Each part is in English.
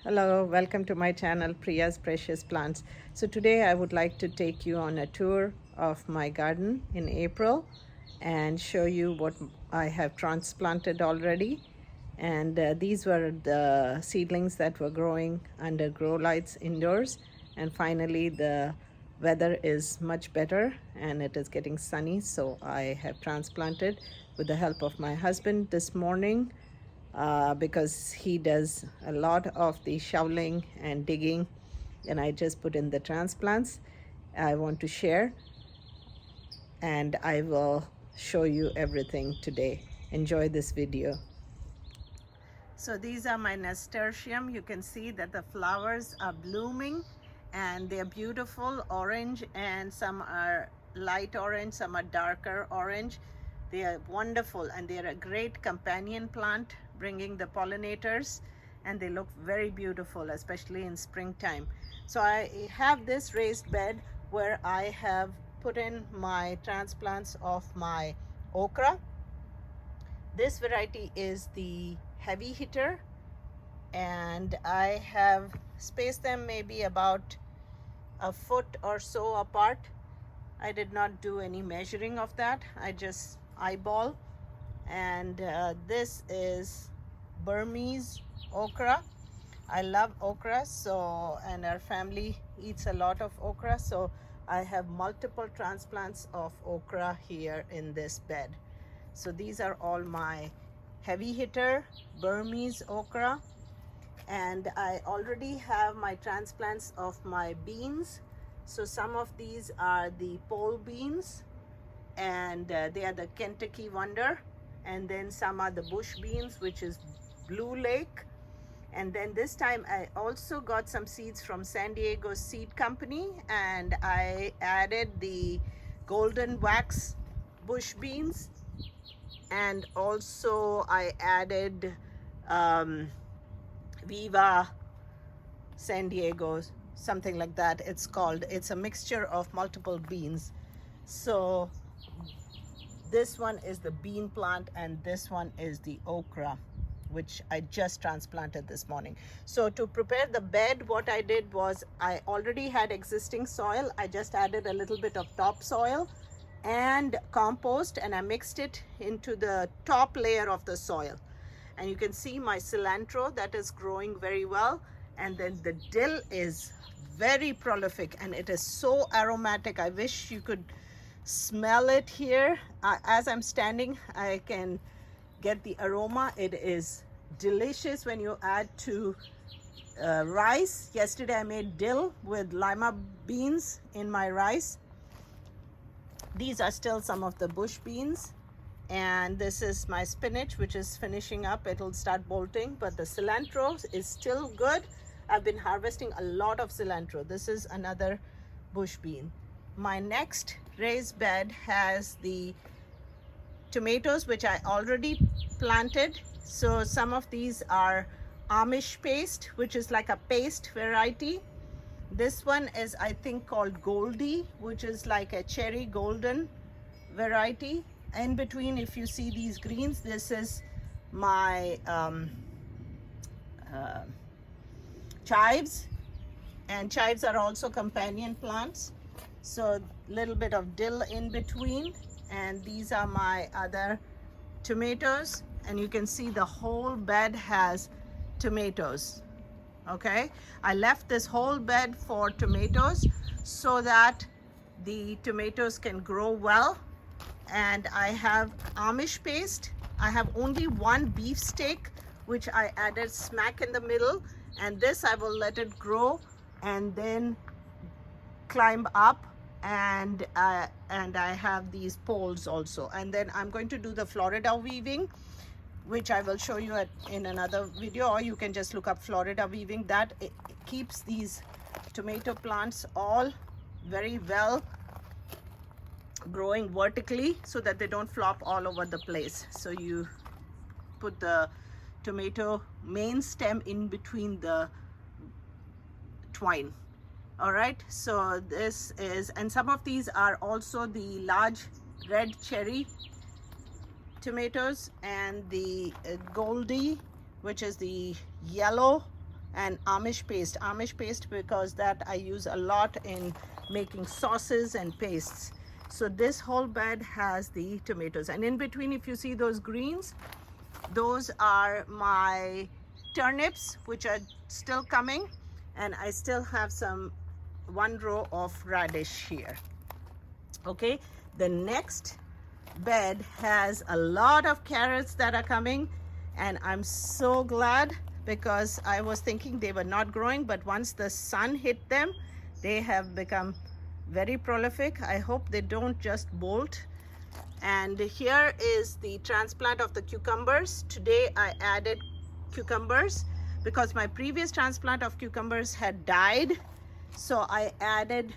Hello, welcome to my channel Priya's Precious Plants. So today I would like to take you on a tour of my garden in April and show you what I have transplanted already. And these were the seedlings that were growing under grow lights indoors, and finally the weather is much better and it is getting sunny, so I have transplanted with the help of my husband this morning. Because he does a lot of the shoveling and digging, and I just put in the transplants. I want to share, and I will show you everything today. Enjoy this video. So these are my nasturtium. You can see that the flowers are blooming and they're beautiful orange, and some are light orange, some are darker orange. They are wonderful and they are a great companion plant, bringing the pollinators, and they look very beautiful, especially in springtime. So I have this raised bed where I have put in my transplants of my okra. This variety is the heavy hitter, and I have spaced them maybe about a foot or so apart. I did not do any measuring of that. I just eyeball. And this is Burmese okra. I love okra, so, and our family eats a lot of okra, so I have multiple transplants of okra here in this bed. So these are all my heavy hitter Burmese okra, and I already have my transplants of my beans. So some of these are the pole beans, and they are the Kentucky Wonder, and then some are the bush beans, which is Blue Lake. And then this time I also got some seeds from San Diego Seed Company, and I added the golden wax bush beans, and also I added Viva San Diego, something like that it's called. It's a mixture of multiple beans. So this one is the bean plant, and this one is the okra, which I just transplanted this morning. So to prepare the bed, what I did was I already had existing soil. I just added a little bit of topsoil and compost, and I mixed it into the top layer of the soil. And you can see my cilantro that is growing very well, and then the dill is very prolific and it is so aromatic. I wish you could smell it here. As I'm standing, I can get the aroma. It is delicious when you add to rice. Yesterday I made dill with lima beans in my rice. These are still some of the bush beans, and this is my spinach, which is finishing up. It'll start bolting, but the cilantro is still good. I've been harvesting a lot of cilantro. This is another bush bean. My next raised bed has the tomatoes, which I already planted. So some of these are Amish paste, which is like a paste variety. This one is, I think, called Goldie, which is like a cherry golden variety. In between, if you see these greens, this is my chives, and chives are also companion plants. So little bit of dill in between, and these are my other tomatoes, and you can see the whole bed has tomatoes. Okay, I left this whole bed for tomatoes so that the tomatoes can grow well. And I have Amish paste. I have only one beefsteak, which I added smack in the middle, and this I will let it grow and then climb up. And I have these poles also, and then I'm going to do the Florida weaving, which I will show you in another video, or you can just look up Florida weaving. That it keeps these tomato plants all very well growing vertically so that they don't flop all over the place. So you put the tomato main stem in between the twine. All right, so this is, and some of these are also the large red cherry tomatoes, and the Goldie, which is the yellow and Amish paste because that I use a lot in making sauces and pastes. So this whole bed has the tomatoes, and in between, if you see those greens, those are my turnips, which are still coming, and I still have one row of radish here. Okay, the next bed has a lot of carrots that are coming, and I'm so glad because I was thinking they were not growing, but once the sun hit them, they have become very prolific. I hope they don't just bolt. And here is the transplant of the cucumbers. Today I added cucumbers because my previous transplant of cucumbers had died, so I added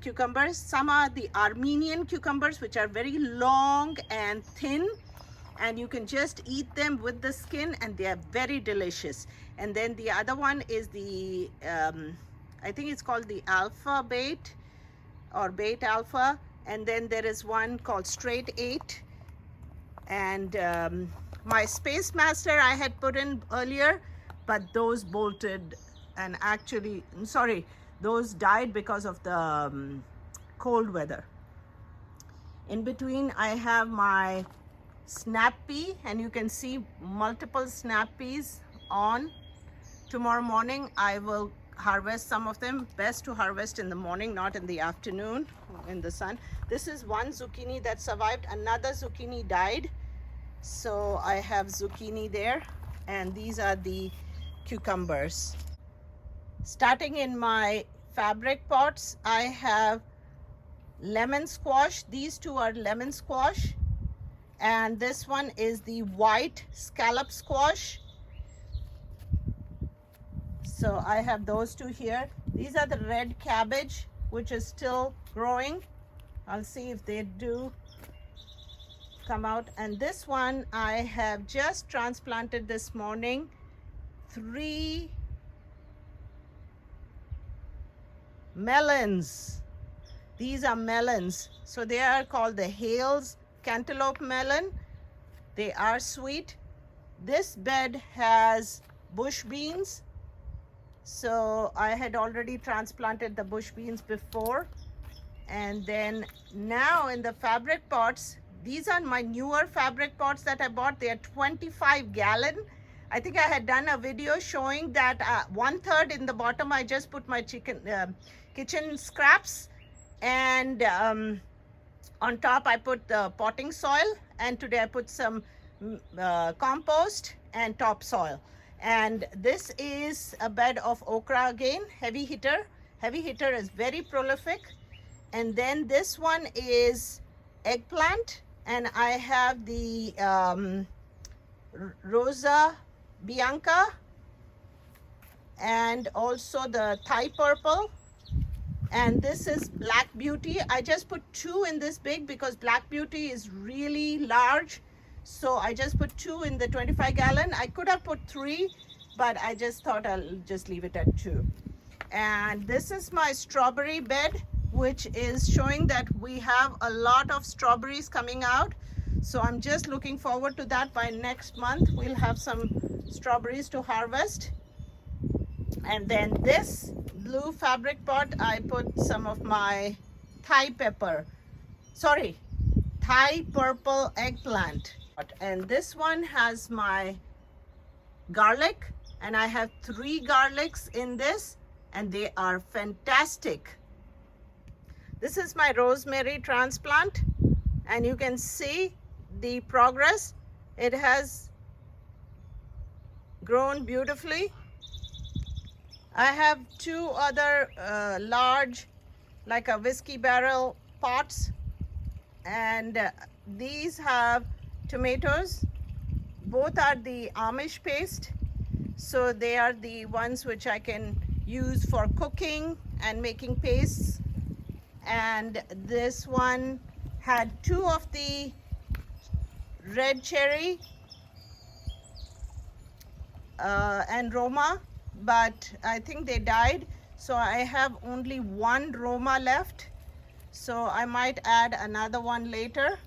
cucumbers. Some are the Armenian cucumbers, which are very long and thin, and you can just eat them with the skin, and they are very delicious. And then the other one is the I think it's called the alpha bait or bait alpha, and then there is one called straight 8. And my Space Master I had put in earlier, but those bolted, and actually, sorry, those died because of the cold weather. In between, I have my snap pea, and you can see multiple snap peas on. Tomorrow morning, I will harvest some of them. Best to harvest in the morning, not in the afternoon in the sun. This is one zucchini that survived. Another zucchini died. So I have zucchini there, and these are the cucumbers. Starting in my fabric pots, I have lemon squash. These two are lemon squash, and this one is the white scallop squash. So I have those two here. These are the red cabbage, which is still growing. I'll see if they do come out. And this one I have just transplanted this morning. 3 melons. These are melons. So they are called the Hales cantaloupe melon. They are sweet. This bed has bush beans. So I had already transplanted the bush beans before. And then now in the fabric pots, these are my newer fabric pots that I bought. They are 25 gallon. I think I had done a video showing that 1/3 in the bottom I just put my kitchen scraps, and on top I put the potting soil, and today I put some compost and topsoil. And this is a bed of okra again, heavy hitter. Heavy hitter is very prolific. And then this one is eggplant, and I have the Rosa Bianca and also the Thai purple. And this is Black Beauty. I just put 2 in this big because Black Beauty is really large. So I just put 2 in the 25 gallon. I could have put 3, but I just thought I'll just leave it at 2. And this is my strawberry bed, which is showing that we have a lot of strawberries coming out. So I'm just looking forward to that. By next month, we'll have some strawberries to harvest. And then this blue fabric pot, I put some of my Thai purple eggplant. And this one has my garlic, and I have 3 garlics in this, and they are fantastic. This is my rosemary transplant, and you can see the progress. It has grown beautifully. I have 2 other large, like a whiskey barrel pots, and these have tomatoes. Both are the Amish paste, so they are the ones which I can use for cooking and making pastes. And this one had 2 of the red cherry and Roma, but I think they died, so I have only 1 Roma left, so I might add another one later.